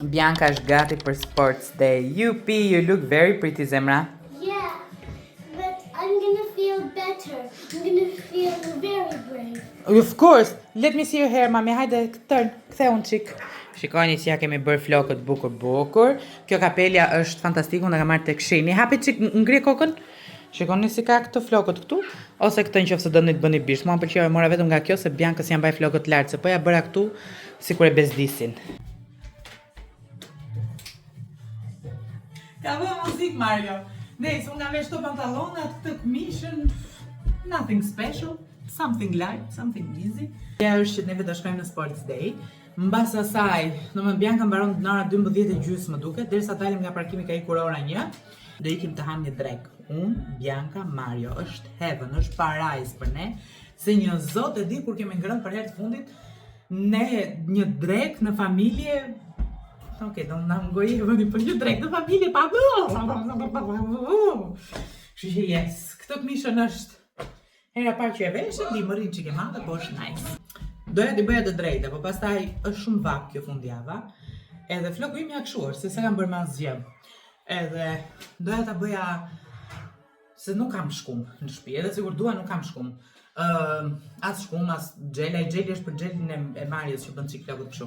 Bianca është gati për sports day. Yupi, you look very pretty, zemra. Yeah, but I'm gonna feel better. I'm gonna feel very brave. Of course. Let me see your hair, mami. Hajde, ktheu un çik. Shikoni si ja kemi bërë flokët bukur. Kjo kapelja është fantastike, unë e kam marrë tek Shini. Hapi çik, ngri kokën. Shikoni si ka këto flokët këtu, ose këtë nëse doni të bëni bisht. Mua më pëlqeu, e mora vetëm nga kjo se Bianca si ja mbaj flokët lart, se po ja bëra këtu sikur e bezdisin. Ka vë muzik Mario. Unë nga vesh këto pantallonat, këtë këmishën, nothing special, something light, something easy. Ja është që neve do shkojmë në Sports Day. Mbas asaj, Bianca mbaron në ora 12:30 më duket, derisa dalim nga parkimi ka ikur ora 1. Do ikim të ham një drek. Unë, Bianca, Mario, është heaven, është parajs për ne, se një zot e di kur kemi ngrënë për herë të fundit, ne një drek në familje. Okej, do na ngojë vëni për një drek në familje pa. Kështu që yes, këtë mishën është hera parë që e veshëm, di më rrinë që ke madhe, po është nice. Doja t'i bëja të drejta, po pastaj është shumë vak kjo fundjava, edhe floku im ja kështu është, se se kam bërë ma asgjë. Edhe doja t'a bëja, se nuk kam shkum në shtëpi, edhe sigur dua nuk kam shkum. As shkum, as gjela, gjeli është për gjelin e Mariës që bën çik flokët kështu.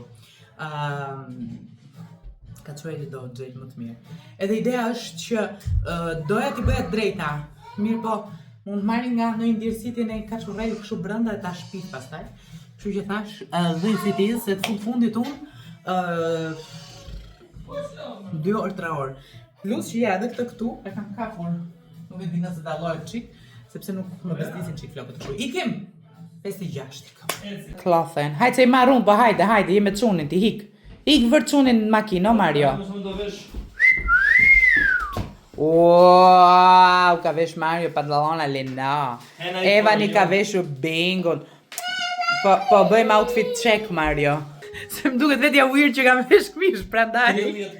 Ka çueli do gjel më të mirë. Edhe ideja është që doja t'i bëja të drejta, mirë po, mund marri nga në ndirësitin e kachurrel kështu brenda e ta shpit pastaj. Kështu që thash, this it is, se të fundit unë 2 orë 3 orë. Plus që ja edhe këtë këtu, e kam kapur, nuk e di nëse dallohet çik, sepse nuk më bezdisin çik flokët kështu. Ikim 5:06 ikëm. Klothen. Hajde se i marrun, po hajde, je me çunin, ti hik. Ik vër çunin në makinë, o Mario. Wow, ka vesh Mario pantallona linda. Evani ka veshur bingon. Po bëjmë outfit check, Mario. Se më duket vetja weird që kam vesh këmish, prandaj.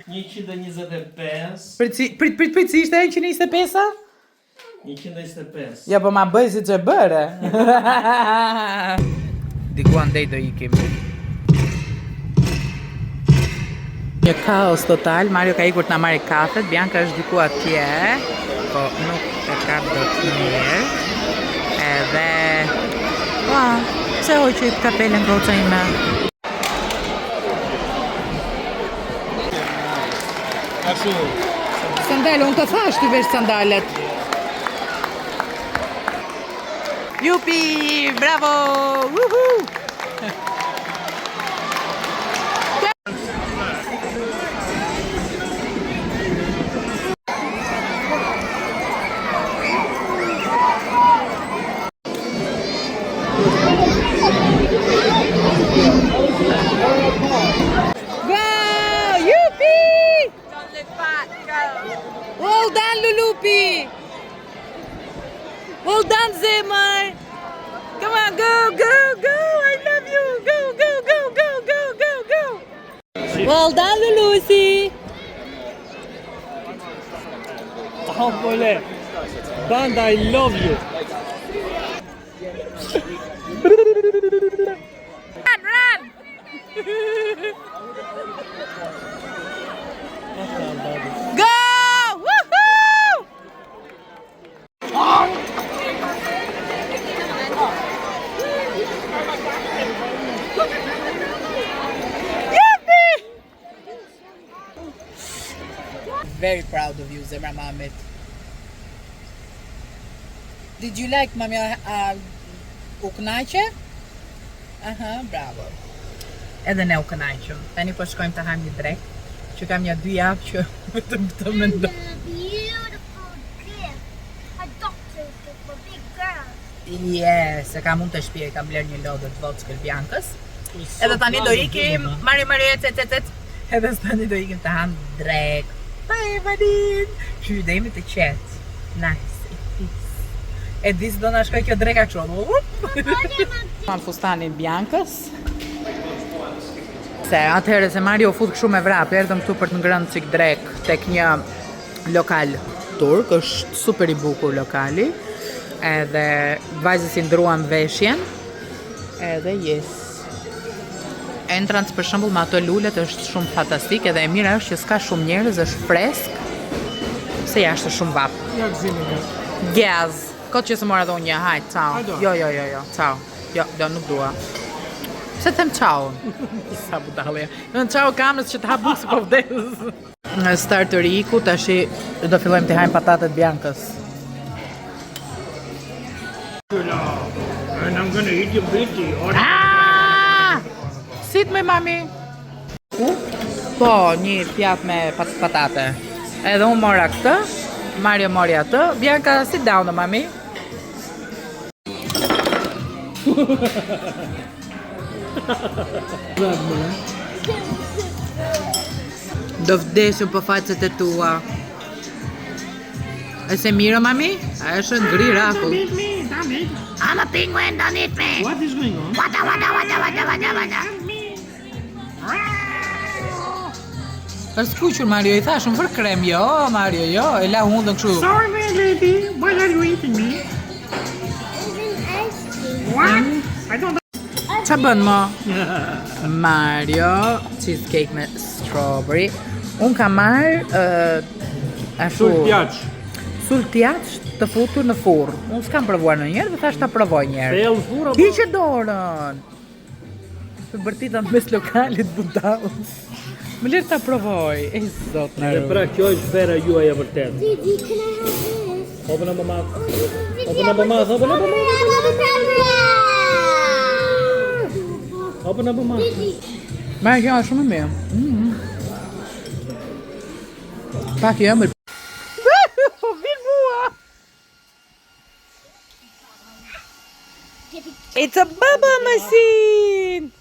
125. Prit, si ishte 125-a? 125. Ja, po ma bëj si që bërë. Diku andej do ikim. Një kaos total, Mario ka ikur t'na marri kafet, Bianca është diku atje, po nuk e ka do të mirë. Edhe... pse hoqë i kapelen goca ime? Sandale, unë të thash t'i vesh sandalet. Jupi, bravo, woohoo! Well done, Lulupi! Well done, Zemar! Come on, go! I love you! Go! Well done, Lulusi! Oh, boy. Band, I love you. Run! Go! Woohoo! Yippee! Very proud of you, Zemra Mohammed. Did you like Mami u kënaqe? Bravo. Edhe ne u kënaqëm. Tani po shkojmë të hajmë një drek. Që kam një 2 javë që vetëm të mendoj. A beautiful gift. A doctor's gift for big girls. Yes, e kam unë të shtëpi, kam bler një lodë të vockël Biancës. Edhe tani do ikim, Mari, etc. Edhe tani do ikim të ham drek. Pa Evanin. Që do jemi të qetë. Nice. E disë do nga shkoj kjo dreka kështu. Kam fustanin Biancës. Atëherë se Mario fut kështu me vrap, erdhëm këtu për të ngrënë çik drek tek një lokal turk, është super i bukur lokali. Edhe vajzës i ndruam veshjen. Edhe yes. entrance për shembull me ato lulet është shumë fantastik, edhe e mira është që s'ka shumë njerëz, është fresk. Se jashtë është shumë vap. Ja gëzimi nga. Gaz. Kot që se mora dhe unë një, hajt, ciao. Jo, ciao. Jo, nuk dua. Pse them ciao? Sa budallja. Në ciao kamës që të ha bukë si po vdes. Në starteriku, tashi do fillojmë të hajmë patatet Biancës. And I'm gonna eat your bitty. Sit me mami. Po, një pjat me patate. Edhe unë mora këtë, Mario mori atë. Bianca, sit down, mami. Do vdesim për faqet e tua. E se miro, mami? A është ngri rakull. Don't eat me. I'm a penguin, don't eat me. What is going on? Wada. Është kuqur Mario, I thash unë për krem, jo Mario, jo, e la hundën kështu. Sorry, my lady. Why are you eating me? What? I don't know. Qa bën mo? Mario, cheesecake me strawberry. Unë ka marrë sultjaç të futur në furr. Unë s'kam provuar ndonjëherë, dhe thash ta provoj një herë. Thellë furra. Hiqe dorën. Të bërtita mes lokalit budallës. Më lirë ta provoj. E zot në Dhe pra kjo është vera juaj e vërtet. Didi, can I have this? Open up my mouth. Open up my mouth. Open up my mouth. Maar ja, is me meer. Pak je maar. It's a bubble machine.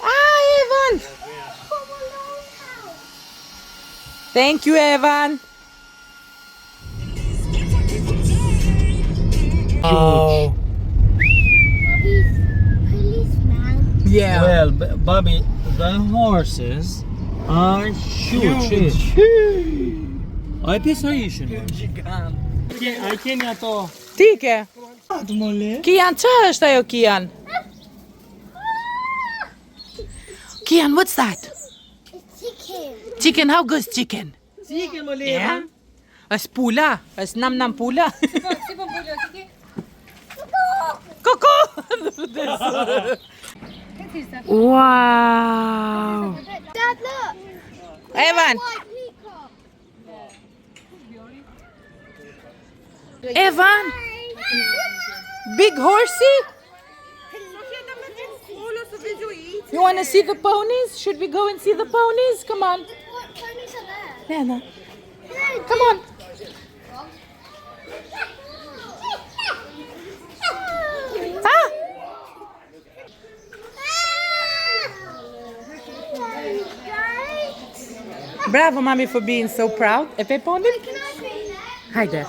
Evan. Thank you, Evan. Oh. Yeah. Well, Bobby, the horses are huge. Ai pjesa ishin. Ai keni ato. Tike. Kian, qa është ajo Kian? Kian, what's that? Chicken. Chicken, how goes chicken? Chicken mo Yeah. Është pula, është nam pula. Koko! Wow! Dad, look. Evan! White peacock. Evan! Big horsey? You want to see the ponies? Should we go and see the ponies? Come on. What ponies are there? Nana, come on. Ah! Bravo, mommy, for being so proud. E pe ponin? Hajde.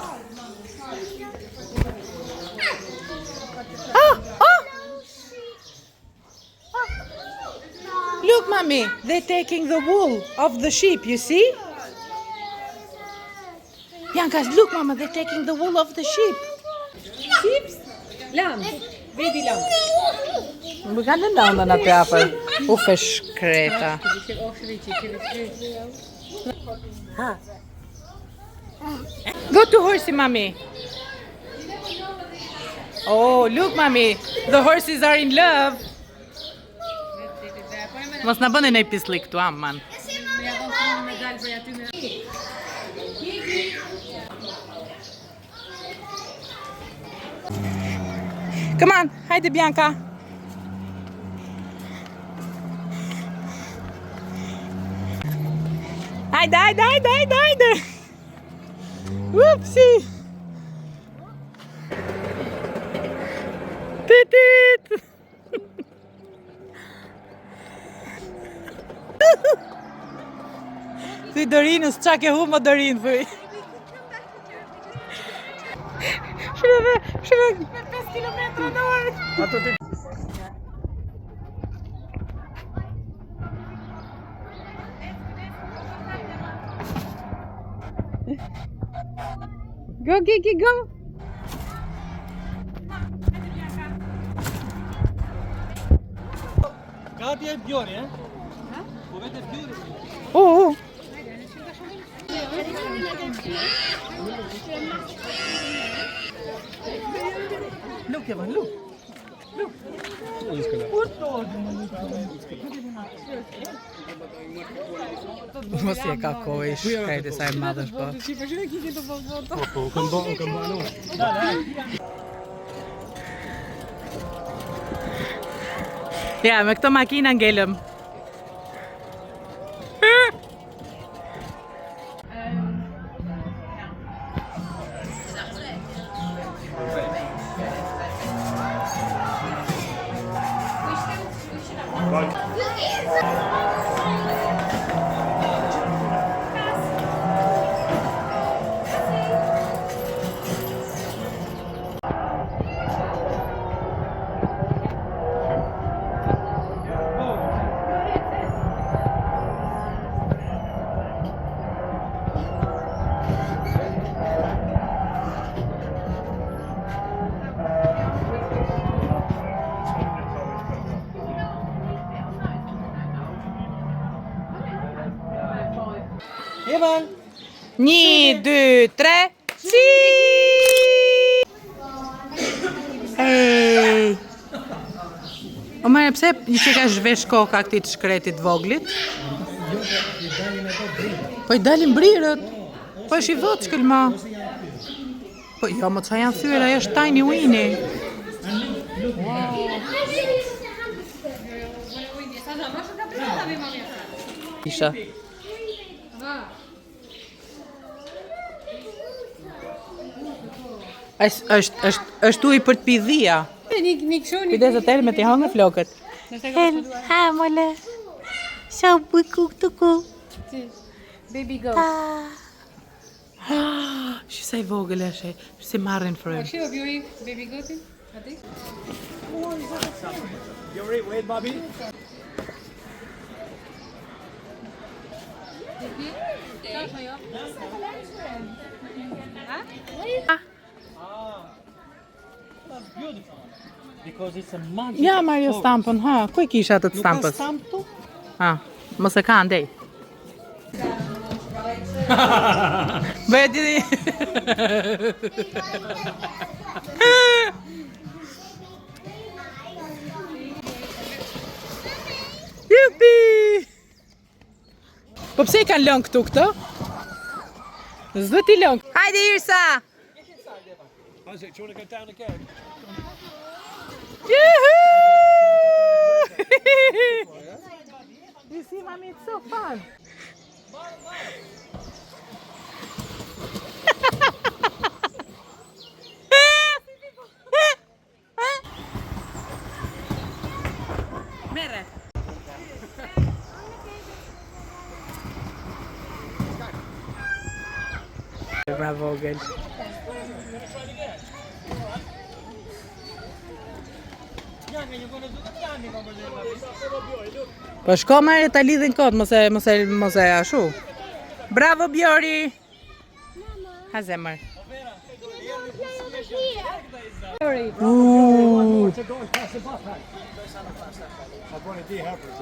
Look, mommy, they're taking the wool of the sheep, you see? Bianca, look, mama, they're taking the wool of the sheep. Sheep? Lamb. Baby lamb. Më kanë ndonjë në atë afër. U fe shkreta. Go to horsey, mommy. Oh, look, mommy. The horses are in love. Mos na bëni një pisli këtu, aman. Come on, hajde Bianca. Hajde. Whoopsie. Titit. Ty Dorinës, qa ke hu më Dorinë, thuj. Shime, 5 kilometra në orë. Go, Kiki, go. Gati e Bjori, eh? Po vetë Bjori. Look, Evan, look. Mos e ka kohë, shkajt e sa e madhe është po. Po, kam bënë. Ja, me këto makina ngelëm. Evan! 1, 2, 3, si! Ej! O mërë, pse që ka zhvesh koka këtit shkretit voglit? Po i dalin brirët. Po është i vot shkëllma. Po jo, më të janë thyra, ajo është tiny Winnie. Isha. është uj për të pi dhia. Kujdes e tel me t'i hangër flokët. Ha, mole. Sa bukuk të ku. Baby goat. Shi sa i vogël është, si marrin frym. Shiko Bjori, baby goatin. Ati? Bjori, wait, Bobby. That's beautiful. Because it's a magic. Ja, Mario stampën, ha. Ku e kisha atë të Nuk ka stampës? stamp tu? Ha, mos e ka ndej. Bëhet i... Jupi! Po pse I kanë lënë këtu këto? S'do t'i lënë. Hajde Irsa! Isaac, do you want to go down again? Yoo-hoo! You see, mommy, it's so fun. Mere. Bravo, good. Po shko marrë ta lidhin kot, mos e ashu. Bravo Bjori. Ha zemër. To go and pass the buff out. I want to do helpers.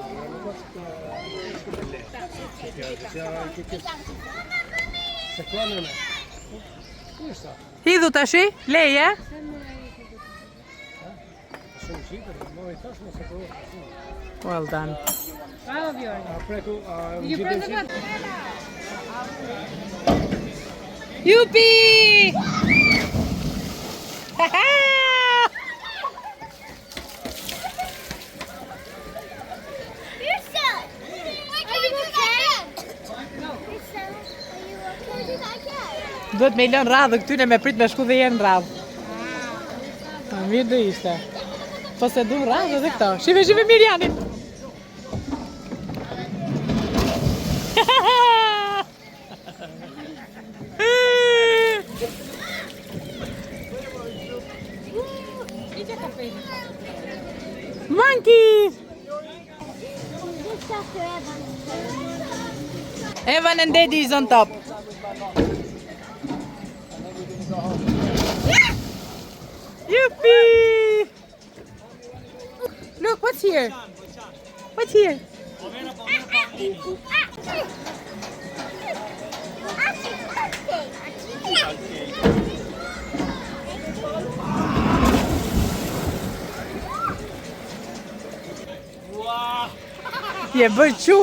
Hidhu tashi, leje. Well done. Bravo Bjori. Did You press the button. Jupi! Irsa! Are you okay? Irsa, are you okay? Did I get? Duhet me I lënë radhë këtyne me prit me shku dhe jenë radhë. Mirë do ishte. Po se du radhë edhe këto. Shive Mirjanin. Monkey! Just after Evan. Evan and Daddy is on top. Yippee! Look, what's here? What's here? Je bërë qu.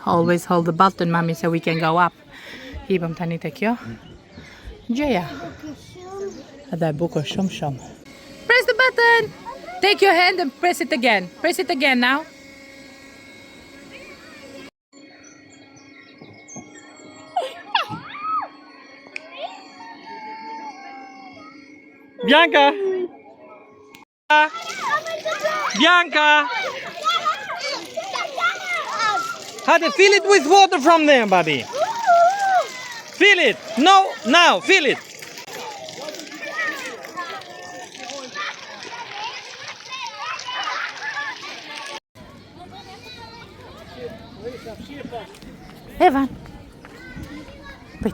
Always hold the button, mommy, so we can go up. Hipëm tani te kjo. Gjeja. Edhe e bukur shumë. Press the button. Take your hand and press it again. Press it again now. Bianca! Bianca! How to fill it with water from there, Bobby? Fill it! No, now, fill it! Evan. Wait.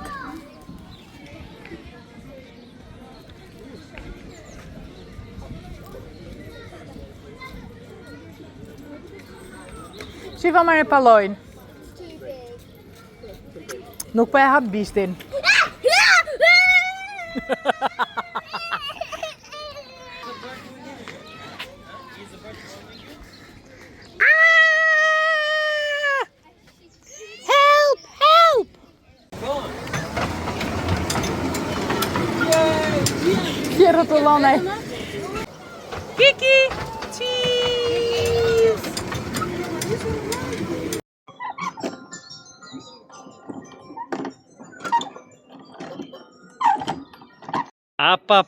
Shiva më repallojnë. Nuk po e hap bishtin. Rotolone. Kiki! Cheese! Apa.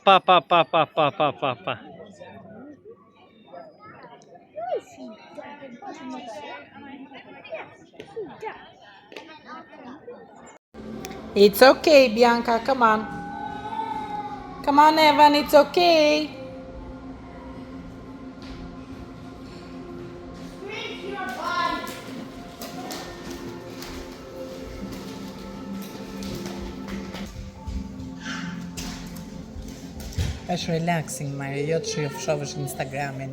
It's okay, Bianca, come on. Come on, Evan, it's okay. Është relaxing, Mario, jo të shofësh Instagramin.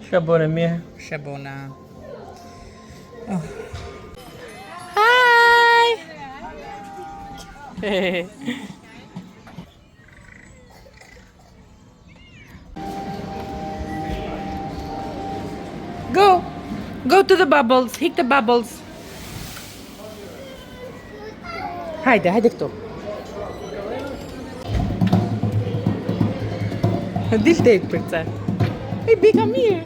Çka bëre mirë? Shabona. Oh. Hi! Go to the bubbles, hit the bubbles. Hajde këtu. Dil tek për të. Hey, Big, come here.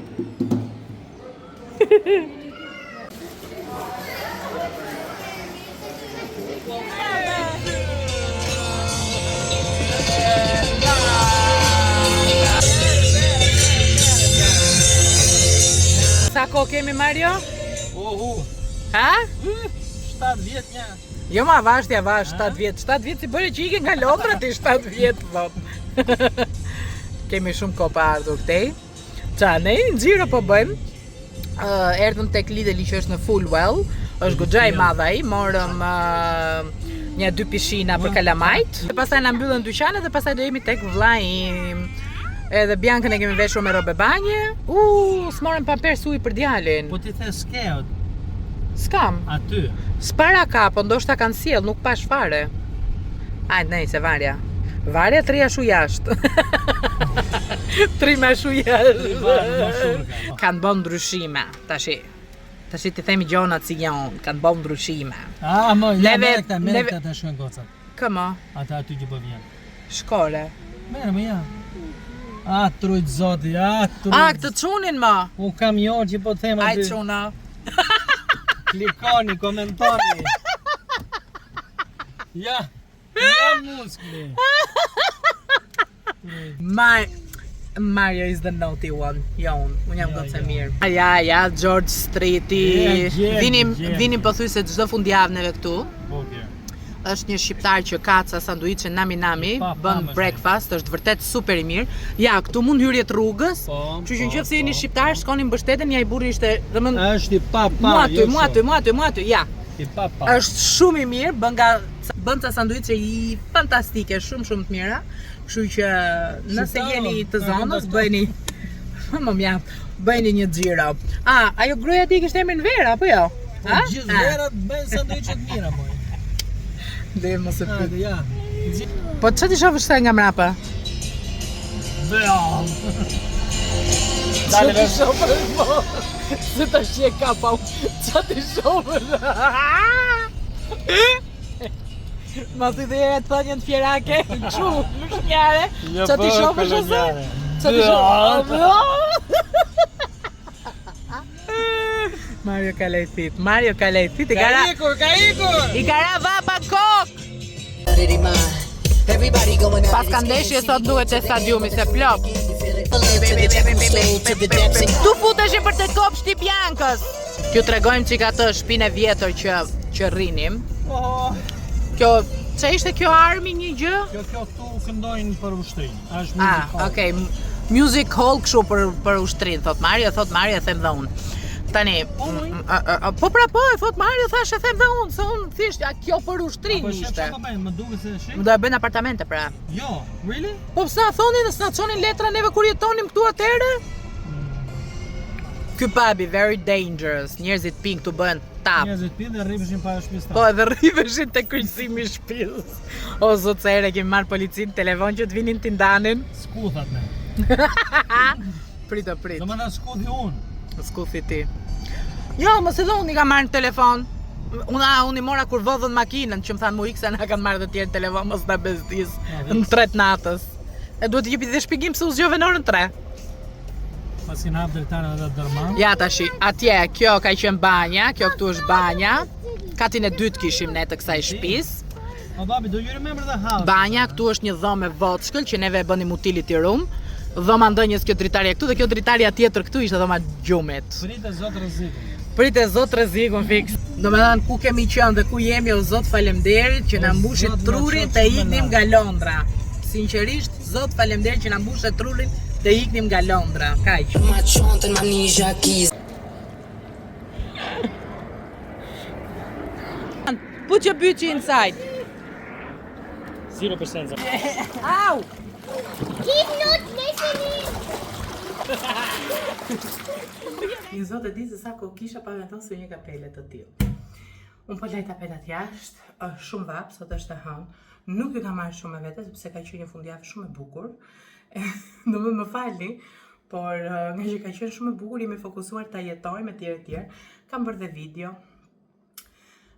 Sa ko kemi, Mario? Ha? 7 vjet një. Jo ma vash, 7 vjet. 7 vjet si bëre që ike nga Londra ti 7 vjet, thot. Kemi shumë ko pa ardhur këtej. Qa, ne në gjiro po bëjmë. Erdhëm tek Lidl që është në Fulwell. është goxha i madh ai, morëm një 2 pishina për kalamajt. Pastaj na mbyllën dyqanet dhe pastaj do jemi tek vllai im. Edhe Biancën e kemi veshur me robe banje. S'morëm pampers ujë për djalin. Po ti the s'keot. S'kam. Aty. S'para ka, po ndoshta kanë sjell, nuk pash fare. Hajde, nejse, varja. Varja 3 ashu jashtë. 3 me ashu jashtë. Kanë bën ndryshime, tashi. Tashi ti themi gjonat si janë, kanë bën ndryshime. Mo, merë këta të shkën gocat. Këmo? Ata aty që po vjen. Shkole. Merë, më ja. Trujt zoti, trujt. Këtë çunin më. Un kamion që po them aty. Ai çuna. Klikoni, komentoni. Ja muskli. Mario is the naughty one. Unë jam gotë se mirë. Ja, George Streeti. Vinim pothuajse çdo fundjavë neve këtu. është një shqiptar që ka ca sanduiçe nami bën breakfast, është vërtet super i mirë. Ja, këtu mund hyrjet rrugës. Kështu që nëse jeni shqiptar, shkoni mbështeten, ja i burri ishte, domethënë është i pa. Mu aty, ja. I pa. Është shumë i mirë, bën ca sanduiçe i fantastike, shumë të mira. Kështu që nëse jeni të zonës, bëjeni bëjni një xhiro. Ajo gruaja ti kishte emrin Vera apo jo? Gjithë verat bëjnë sanduiçe të mira, moj. Dhe mos e pyet. Ja. Po çfarë ti shohësh këta nga mrapa? Beam. Dale vesh shohësh mo. Se tash e kapa. Çfarë ti shohësh? Ma ti dhe e të thonjë në fjerake. Çu, lushnjare. Çfarë ti shohësh ose? Çfarë ti shohësh? Mario ka lejthit, i gara va Bangkok. Pas ka ndeshje sot duhet e stadiumi se plop. Tu futeshim për të kopsh ti Biancës. Ju tregojmë çika atë shtëpinë e vjetër që rrinim. Kjo, ç'a ishte kjo armi një gjë? Kjo këtu këndojnë për ushtrin. Është music hall. Okej. Music hall kështu për ushtrin, thot Mario, e them dhe unë. Tani, po e thot Mario, thash e them dhe unë, se unë thjesht, kjo për ushtrin ishte. Po bëjnë, më duket se shi? Më do e bëjnë apartamente pra. Jo, really? Po psa thoni nësë na çonin letra neve kur jetonim këtu atëherë? Ky pabi, very dangerous, njerëzit pinë këtu bëhen tap. Njerëzit pinë dhe rriveshin para shtëpisë. Po edhe rriveshin te kryqëzimi i shtëpisë. O zot, se ere kemi marrë policinë telefon që të vinin t'i ndanin. Skuthat ne. Prit. Do më na skuthi unë. Skuthi ti. Jo, mos e unë i ka marrë në telefon. Unë i mora kur vodhën makinën, që më thanë mu ikse na kanë marrë të tjerë në telefon, mos ta bezdis në 3 natës. E duhet të jepi dhe shpjegim se u zgjove në orën 3. Pas kena hap dritare dhe dërman. Ja tashi, atje, kjo ka qenë banja, kjo këtu është banja. Katin e dytë kishim ne të kësaj shtëpisë. O babi, do you remember the house? Banja, këtu është një dhomë e vockël që neve e bënim utility room. Dhoma ndonjës kjo dritarja këtu dhe kjo dritarja tjetër këtu ishte dhoma gjumit. Pritë zot rrezikun fiks. Domethënë ku kemi qenë dhe ku jemi o zot faleminderit që na mbushit trurin të iknim nga Londra. Sinqerisht, zot faleminderit që na mbushit trurin të iknim nga Londra. Kaq. Put your beauty inside. 0%. Au! Keep not listening. Një zot e di se sa kohë kisha pa vendosur një kapele të tillë. Unë po lej tapetat jashtë, është shumë vap, sot është e hënë. Nuk ju ka marrë shumë me vete sepse ka qenë një fundjavë shumë e bukur. Do më falni, por nga që ka qenë shumë e bukur, jemi fokusuar ta jetojmë etj. Kam bërë dhe video.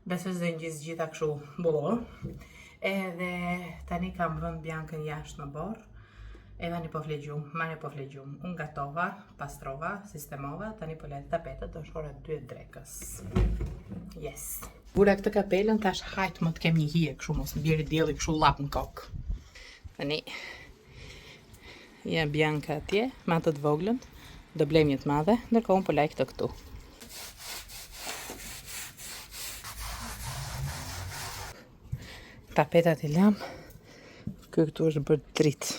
Besoj se ngjis gjitha kështu bollo. Edhe tani kam vënë Biancën jashtë në borë. Edhe tani po flegjum, Mario po flegjum. Unë gatova, pastrova, sistemova, tani po lejt tapetet, është ora 2 drekës. Yes. Bura këtë kapelën, tash hajt më të kem një hije kështu, mos më bjeri dielli kështu lap në kokë. Tani, ja Bianca atje, me atë të voglën, do blejmë një të madhe, ndërkohë unë po lej këtë këtu. Tapetat i lam, këtu është bërë dritë.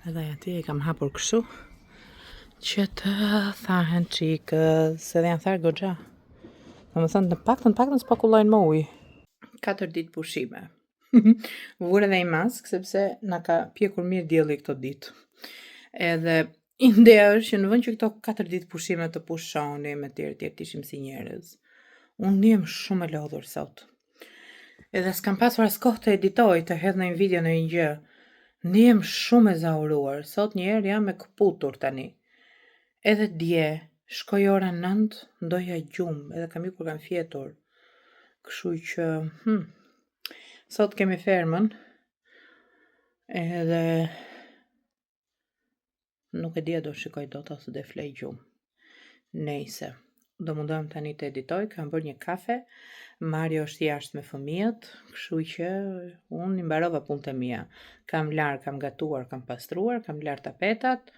Edhe ati e kam hapur kështu që të thahen qikës, edhe janë tharë goxha. Në më thënë, në paktën s'pakullojnë më ujë. 4 ditë pushime. Vure dhe i mask, sepse na ka pjekur mirë dielli këto ditë. Edhe ideja është që në vend që këto 4 ditë pushime të pushonim me tjerë ishim si njerëz. Unë ndihem shumë e lodhur sot. Edhe s'kam pasur as kohë të editoj, të hedh në një video në një gjë. Ndihem shumë e zauruar, sot njerë jam e këputur tani. Edhe dje, shkoj ora 9, ndoja gjumë, edhe kam ikur kam fjetur. Kështu që, sot kemi fermën, edhe nuk e dia do shikoj dot ose do flej gjumë. Nejse, do mundohem tani të editoj, kam bërë një kafe, Mario është jashtë me fëmijët, kështu që unë i mbarova punët e mia. Kam larë, kam gatuar, kam pastruar, kam larë tapetat,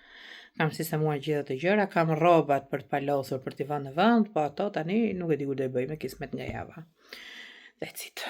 kam sistemuar gjitha të gjëra, kam rrobat për të palosur, për t'i vënë në vend, po ato tani nuk e di ku do i bëj me kismet nga java. That's it.